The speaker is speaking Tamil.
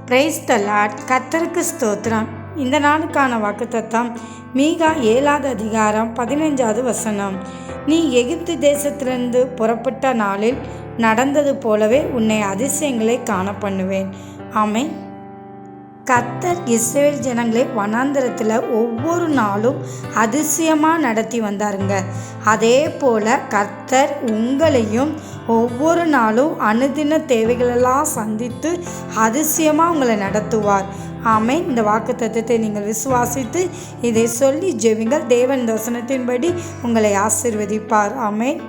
Praise the Lord. கர்த்தருக்கு ஸ்தோத்திரம். இந்த நாளுக்கான வாக்குத்தத்தம் மீகா 7வது அதிகாரம் 15வது வசனம். நீ எகிப்து தேசத்திலிருந்து புறப்பட்ட நாளில் நடந்தது போலவே உன்னை அதிசயங்களை காண பண்ணுவேன். ஆமென். கர்த்தர் இஸ்ரவேல் ஜனங்களை வனாந்திரத்தில் ஒவ்வொரு நாளும் அதிசயமாக நடத்தி வந்தாருங்க. அதே போல் கர்த்தர் உங்களையும் ஒவ்வொரு நாளும் அனுதின தேவைகளெல்லாம் சந்தித்து அதிசயமாக உங்களை நடத்துவார். ஆமென். இந்த வாக்குத்தத்தத்தை நீங்கள் விசுவாசித்து இதை சொல்லி ஜெபிங்கள். தேவன் வசனத்தின்படி உங்களை ஆசீர்வதிப்பார். ஆமென்.